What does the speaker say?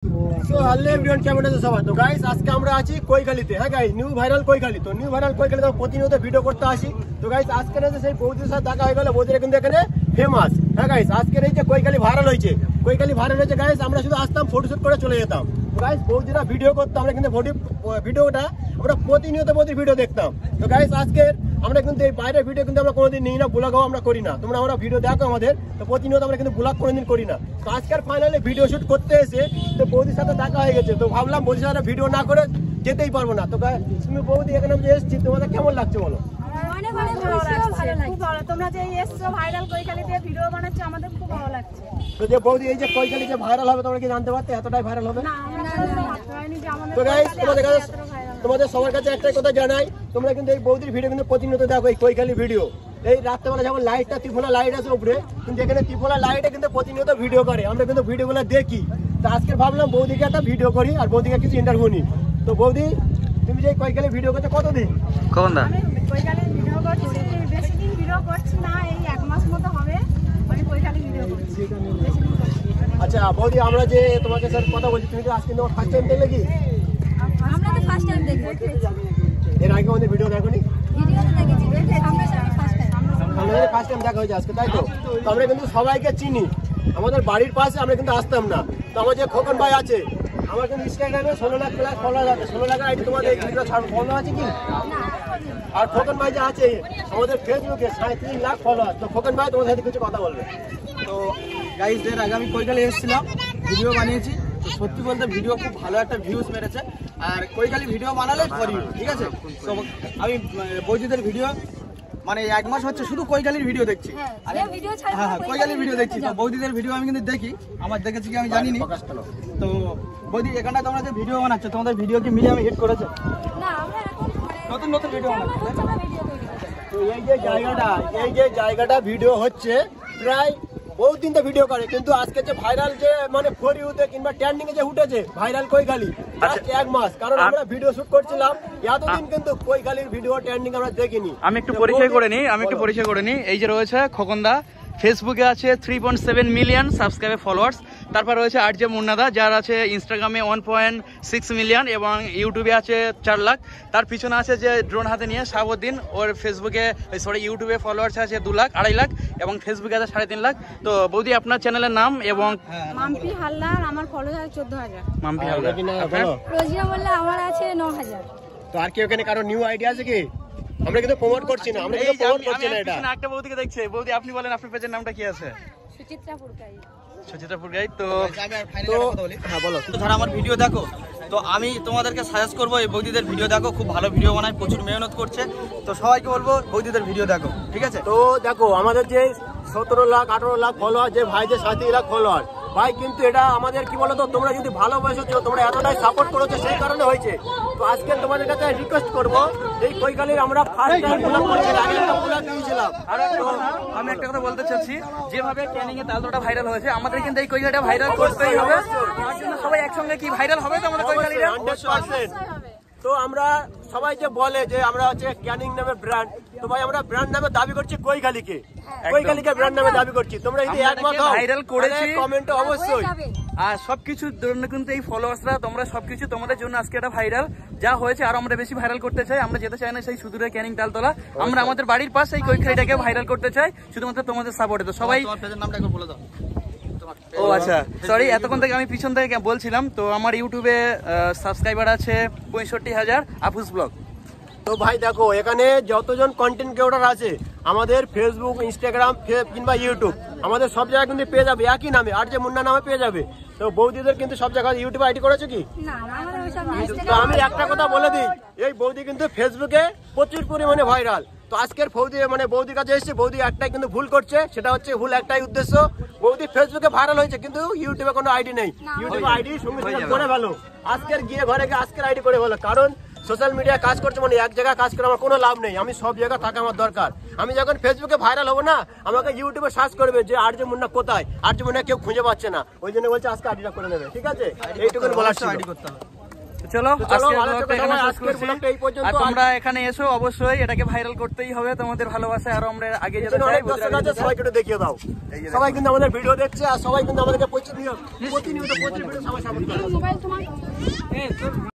কেমন আছে সবাই? তো গাইস আজকে আমরা আছি কৈখালিতে। হ্যাঁ গাইস, নিউ ভাইরাল কৈখালি। তো নিউ ভাইরাল কৈখালি তো প্রতিনিয়ত ভিডিও করতে আসি। তো গাইস আজকের সেই বৌদির সাথে দেখা হয়ে গেল, বৌদিরা কিন্তু এখানে ফেমাস। হ্যাঁ গাইস, আজকের এই যে কৈখালি ভাইরাল হয়েছে, কৈখালি ভাইরাল হয়েছে গাইস, আমরা শুধু আসতাম ফটোশুট করে চলে যেতাম। গাইস বৌদিরা ভিডিও করতো, আমরা কিন্তু ভিডিওটা আমরা প্রতিনিয়ত বৌদির ভিডিও দেখতাম। তো গাইস আজকের আমরা কিন্তু এই বাইরের ভিডিও কিন্তু আমরা কোনোদিন নিই না, ব্লগও আমরা করি না। তোমরা আমরা ভিডিও দেখো আমাদের, তো প্রতিনিয়ত আমরা কিন্তু ব্লগ কোনোদিন করি না। তো আজকের ফাইনালে ভিডিও শুট করতে এসে তো বৌদির সাথে দেখা হয়ে গেছে। তো ভাবলাম বৌদির সাথে ভিডিও না করে যেতেই পারবো না। তো তুমি বৌদি এখানে যে এসেছি, তোমাদের কেমন লাগছে বলো? তো যে বৌদি এই যে কৈখালি যে ভাইরাল হবে, তোমরা কি জানতে পারতে এতটাই ভাইরাল হবে? তো গাইস তোমাদের সবার কাছে একটাই কথা জানাই, তোমরা কিন্তু এই বৌদির ভিডিও কিন্তু প্রতিনিয়ত দেখো, এই কৈখালি ভিডিও। এই রাত্রেবেলা যেমন লাইটটা ত্রিফলা লাইট আছে উপরে, কিন্তু এখানে ত্রিফলা লাইটে কিন্তু প্রতিনিয়ত ভিডিও করে, আমরা কিন্তু ভিডিওগুলো দেখি। তো আজকে ভাবলাম বৌদিকে একটা ভিডিও করি আর বৌদিকে কিছু ইন্টারভিউ নিই। তো বৌদি, তুমি যে কৈখালি ভিডিও করছো কতদিন? কখন দা কৈখালি ভিডিও করছি, বেশি দিন ভিডিও করছি না, এই 1 মাস মতো হবে আমি কৈখালি ভিডিও করছি। আচ্ছা বৌদি, আমরা যে তোমাকে স্যার কথা বলছি, তুমি তো আজকে তোমার ফার্স্ট টাইম দেখলে কি? আমরা তো ফার্স্ট টাইম দেখি, এর আগে আমাদের ভিডিও দেখোনি? ভিডিও তো দেখেছি, আমরা ফার্স্ট টাইম আমাদের ফার্স্ট টাইম দেখা হয়েছে আজকে, তাই তো? তো আমরা কিন্তু সবাইকে চিনি, আমাদের বাড়ির পাশে আমরা কিন্তু আসতাম না। তো আমার যে খোকন ভাই আছে, আমার কিন্তু ইনস্টাগ্রামে 16 লাখ প্লাস ফলোয়ার আছে, 16 লাখ আইডি তোমাদের ফলো আছে কি? আর খোকন ভাই যে আছে আমাদের ফেসবুকে 37 লাখ ফলোয়ার। তো খোকন ভাই তোমার সাথে কিছু কথা বলবে। তো গাইস, এর আগে আমি কৈখালি এসেছিলাম, ভিডিও বানিয়েছি। তো সত্যি বলতে ভিডিও খুব ভালো একটা ভিউজ মেরেছে। আর কৈখালি ভিডিও বানালে করি, ঠিক আছে? তো আমি বৌদিদের ভিডিও মানে 1 মাস হচ্ছে শুধু কৈখালির ভিডিও দেখছি। হ্যাঁ, কৈখালির ভিডিও দেখছি। তো বৌদিদের ভিডিও আমি কিন্তু দেখি, আমার দেখেছি কি আমি জানিনি। তো বৌদি, এখানে তোমরা যে ভিডিও বানাচ্ছ, তোমাদের ভিডিও কি মিলিয়ামে হিট করেছে? নতুন নতুন ভিডিও বানাচ্ছ। তো এই যে জায়গাটা ভিডিও হচ্ছে, প্রায় বহুত দিন তো ভিডিও করে, কিন্তু আজকে যে ভাইরাল যে মানে ফর ইউতে কিংবা ট্রেন্ডিং এ যে উঠেছে ভাইরাল কৈখালি, জাস্ট 1 মাস। কারণ আমরা ভিডিও শুট করছিলাম এতদিন, কিন্তু কৈখালির ভিডিও ট্রেন্ডিং আমরা দেখিনি। আমি একটু পরিচয় করে নিই। এই যে রয়েছে খোকনদা, ফেসবুকে আছে 3.7 মিলিয়ন সাবস্ক্রাইবে ফলোয়ার্স। তারপর রয়েছে আরজে মুন্নাদা, যার আছে ইনস্টাগ্রামে 1.6 মিলিয়ন এবং ইউটিউবে আছে 4 লাখ। তার পিছনে আছে যে ড্রোন হাতে নিয়ে শাহাবুদ্দিন, ওর ফেসবুকে ইউটিউবে ফলোয়ার্স আছে 2 লাখ 2.5 লাখ এবং ফেসবুকে আছে 3.5 লাখ। তো বৌদি, আপনার চ্যানেলের নাম? এবং মাম্পি হালদার, আমার ফলোয়ার 14,000। মাম্পি হালদার। রোজিনা বললে আমার আছে 9,000। তো আর কি ওখানে কারো নিউ আইডিয়া আছে কি? আমরা কিন্তু প্রমোট করছি না, আমরা কিন্তু প্রমোট করছি না। এটা একটা বৌদিকে দেখছে। বৌদি, আপনি বলেন আপনার পেজের নামটা কি আছে? সুচিত্রা পুরকাই। তো হ্যাঁ বলো। যারা আমার ভিডিও দেখো, তো আমি তোমাদেরকে সাজেস্ট করবো এই বৌদিদের ভিডিও দেখো, খুব ভালো ভিডিও বানায়, প্রচুর মেহনত করছে। তো সবাইকে বলবো বৌদিদের ভিডিও দেখো, ঠিক আছে? তো দেখো, আমাদের যে 17 লাখ 18 লাখ ফলোয়ার, যে ভাই যে 37 লাখ ফলোয়ার, ভাই কিন্তু এটা আমাদের কি বলতো, তোমরা যদি ভালোবাসছো, তোমরা এতটাই সাপোর্ট করেছো, সেই কারণে হয়েছে। তো আজকে তোমাদের কাছে রিকোয়েস্ট করবো, এই কৈখালির আমরা ফার্স্ট টাইম ব্লগ করছি, আগে একটা ব্লগ দিয়েছিলাম। আমি একটা কথা বলতে চাচ্ছি, যেভাবে ট্রেনিং এ তালতোটা ভাইরাল হয়েছে, আমাদের কিন্তু এই কৈখালিটা ভাইরাল করতেই হবে। তার জন্য সবাই একসঙ্গে কি ভাইরাল হবে তো আমাদের কৈখালিটা 100%। তো আমরা সবাই যে বলে যে আমরা হচ্ছে ক্যানিং নামে ব্র্যান্ড, তো ভাই আমরা ব্র্যান্ড নামে দাবি করছি কৈখালিকে, কৈখালিকে ব্র্যান্ড নামে দাবি করছি। তোমরা যদি একমত হও, ভাইরাল করেছি কমেন্টে অবশ্যই। আর সবকিছুর জন্য কিন্তু এই ফলোয়ার্সরা, তোমরা সবকিছু তোমাদের জন্য আজকে এটা ভাইরাল যা হয়েছে, আর আমরা বেশি ভাইরাল করতে চাই। আমরা যেতে চাই না সেই সুদূরে ক্যানিং তালতলা, আমরা আমাদের বাড়ির পাশে এই কৈখালিটাকে ভাইরাল করতে চাই, শুধুমাত্র তোমাদের সাপোর্টে। তো সবাই নামটা একবার বলে দাও। ও আচ্ছা, সরি, এতক্ষণ থেকে আমি পিছন থেকে বলছিলাম। তো আমার ইউটিউবে সাবস্ক্রাইবার আছে 65,000, আফুস ব্লগ। তো ভাই দেখো, এখানে যতজন কন্টেন্ট ক্রিয়েটর আছে, আমাদের ফেসবুক, ইনস্টাগ্রাম কিংবা ইউটিউব, আমাদের সব জায়গায় কিন্তু পেয়ে যাবে একই নামে, আর যে মুন্না নামে পেয়ে যাবে। তো বৌদিদের কিন্তু সব জায়গায় ইউটিউবে আইডি করেছো কি? তো আমি একটা কথা বলে দিই, এই বৌদি কিন্তু ফেসবুকে প্রচুর পরিমাণে ভাইরাল। তো আজকের বৌদির কাছে এসেছে, বৌদি একটাই কিন্তু ভুল করছে, সেটা হচ্ছে ভুল একটাই উদ্দেশ্য, বৌদি ফেসবুকে ভাইরাল হয়েছে কিন্তু ইউটিউবে কোনো আইডি নেই। ইউটিউবে আইডি সঙ্গে সঙ্গে করে ভালো, আজকের গিয়ে ঘরে গিয়ে আজকের আইডি করে ভালো। কারণ সোশ্যাল মিডিয়ায় কাজ করছে মানে এক জায়গায় কাজ করে আমার কোনো লাভ নেই, আমি সব জায়গায় থাকা আমার দরকার। আমি যখন ফেসবুকে ভাইরাল হবো না, আমাকে ইউটিউবে সার্চ করবে যে আরজে মুন্না কোথায়, আরজে মুন্না কেউ খুঁজে পাচ্ছে না, ওই জন্য বলছে আজকে আইডিটা করে নেবে, ঠিক আছে? এইটুকু বলার ছিল। চলো তো চলো, আজকের ভালো ব্লগটা থেকো এখানে সবাই, শেষ আজকের করছি। ব্লগটা এই পর্যন্ত। আর তোমরা এখানে এসো, অবশ্যই এটাকে ভাইরাল করতেই হবে, তোমাদের ভালোবাসা আরো আমরা আগে যেতে এখানে চাই। অনেক দর্শক আছে, সবাইকে একটু দেখিয়ে দাও। সবাই কিন্তু আমাদের ভিডিও দেখছে আর সবাই কিন্তু আমাদেরকে প্রতিনিয়ত ভিডিও সবাই সাপোর্ট করে। মোবাইল তোমার